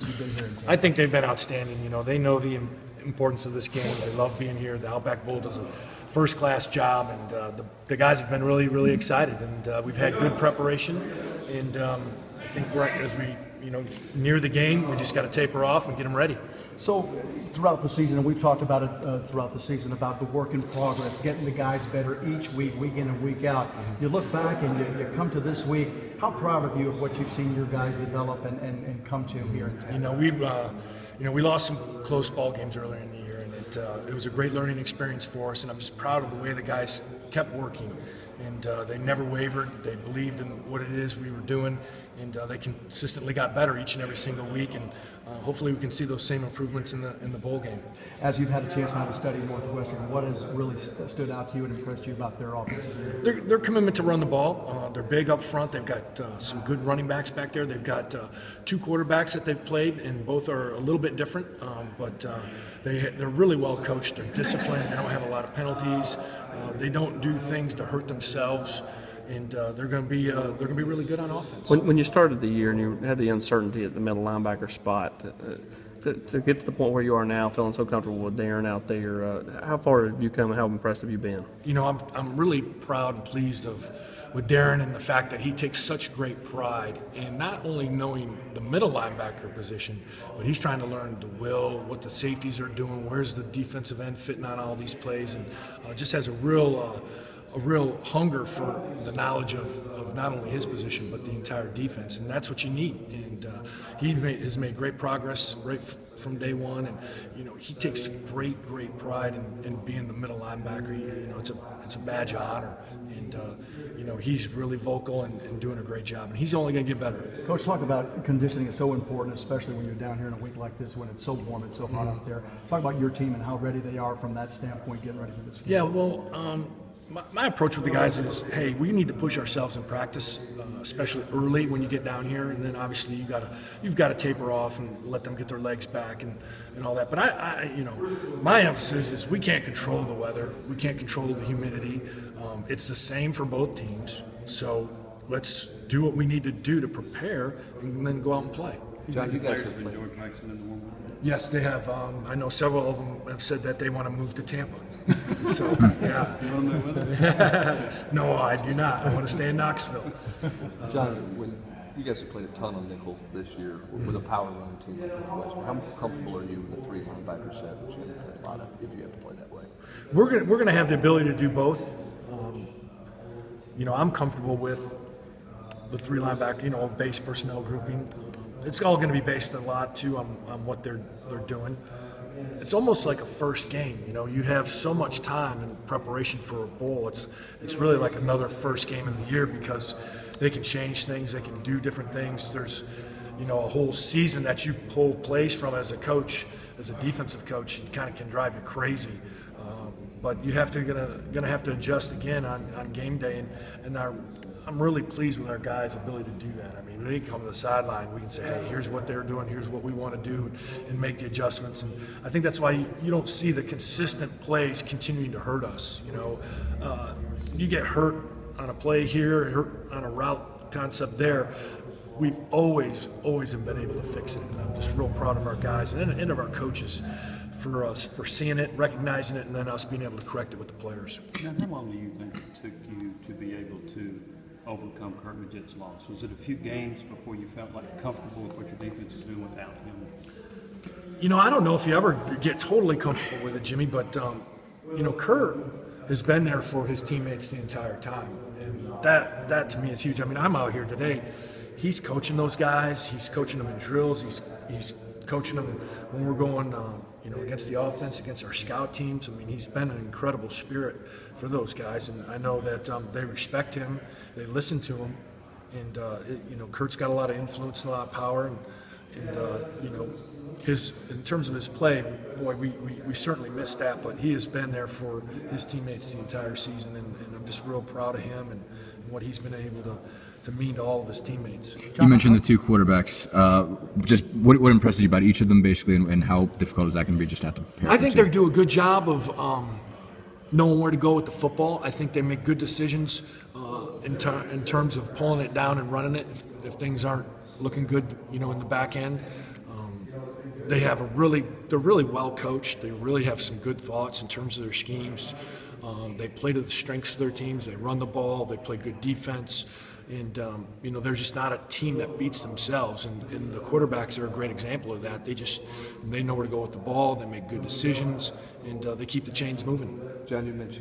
You've been here in Tampa? I think they've been outstanding. They know the importance of this game. They love being here. The Outback Bowl does a first-class job, and the guys have been really, really excited. And we've had good preparation. And I think as we near the game, we just got to taper off and get them ready. So throughout the season, and we've talked about it throughout the season, about the work in progress, getting the guys better each week in and week out. You look back and you come to this week. How proud of you of what you've seen your guys develop and come to here in Tampa? We lost some close ball games earlier in the year, and it was a great learning experience for us. And I'm just proud of the way the guys kept working, and they never wavered. They believed in what it is we were doing, and they consistently got better each and every single week. And hopefully, we can see those same improvements in the bowl game. As you've had a chance now to study Northwestern, what has really stood out to you and impressed you about their offensive game? Their commitment to run the ball. They're big up front. They've got some good running backs back there. They've got two quarterbacks that they've played, and both are a little bit different. But they're really well coached. They're disciplined. They don't have a lot of penalties. They don't do things to hurt themselves. And they're going to be really good on offense. When you started the year and you had the uncertainty at the middle linebacker spot, to get to the point where you are now, feeling so comfortable with Darren out there, how far have you come and how impressed have you been? I'm really proud and pleased with Darren and the fact that he takes such great pride in not only knowing the middle linebacker position, but he's trying to learn the will, what the safeties are doing, where's the defensive end fitting on all these plays, and just has a real hunger for the knowledge of not only his position but the entire defense, and that's what you need. And he has made great progress right from day one, and he takes great pride in being the middle linebacker. It's a badge of honor, and he's really vocal and doing a great job, and he's only going to get better. Coach, talk about conditioning is so important, especially when you're down here in a week like this when it's so warm and so hot out there. Talk about your team and how ready they are from that standpoint, getting ready for this game. Yeah, well. My approach with the guys is, hey, we need to push ourselves in practice, especially early when you get down here, and then obviously you've got to taper off and let them get their legs back and all that. But my emphasis is we can't control the weather, we can't control the humidity. It's the same for both teams, so let's do what we need to do to prepare and then go out and play. John, you guys have enjoyed practicing in the warm weather? Yes, they have. I know several of them have said that they want to move to Tampa. So, yeah. You want to move with it? No, I do not. I want to stay in Knoxville. John, when you guys have played a ton of nickel this year with a power running team like Northwestern, how comfortable are you with the three linebacker set, which you have to play a lot of if you have to play that way? We're gonna have the ability to do both. I'm comfortable with the three linebacker, base personnel grouping. It's all going to be based a lot too on what they're doing. It's almost like a first game. You have so much time in preparation for a bowl. It's really like another first game of the year because they can change things, they can do different things. There's a whole season that you pull plays from as a coach, as a defensive coach. It kind of can drive you crazy. But you have to gonna have to adjust again on game day, and I'm really pleased with our guys' ability to do that. I mean, when they come to the sideline, we can say, hey, here's what they're doing, here's what we want to do, and make the adjustments. And I think that's why you don't see the consistent plays continuing to hurt us. You get hurt on a play here, hurt on a route concept there. We've always have been able to fix it, and I'm just real proud of our guys and of our coaches for seeing it, recognizing it, and then us being able to correct it with the players. Now, how long do you think it took you to be able to overcome Kurt Magid's loss? Was it a few games before you felt like comfortable with what your defense is doing without him? I don't know if you ever get totally comfortable with it, Jimmy, but Kurt has been there for his teammates the entire time, and that to me is huge. I mean, I'm out here today. He's coaching those guys. He's coaching them in drills. He's coaching them when we're going, against the offense, against our scout teams. I mean, he's been an incredible spirit for those guys, and I know that they respect him, they listen to him, and Kurt's got a lot of influence, a lot of power, and in terms of his play, boy, we certainly missed that, but he has been there for his teammates the entire season, and I'm just real proud of him and what he's been able to mean to all of his teammates. You mentioned the two quarterbacks. Just what impresses you about each of them, basically, and how difficult is that going to be just have to pair I think they do a good job of knowing where to go with the football. I think they make good decisions in terms of pulling it down and running it if things aren't looking good, in the back end. they're really well coached. They really have some good thoughts in terms of their schemes. They play to the strengths of their teams. They run the ball. They play good defense. And, they're just not a team that beats themselves. And the quarterbacks are a great example of that. They know where to go with the ball. They make good decisions, and they keep the chains moving. John, you mentioned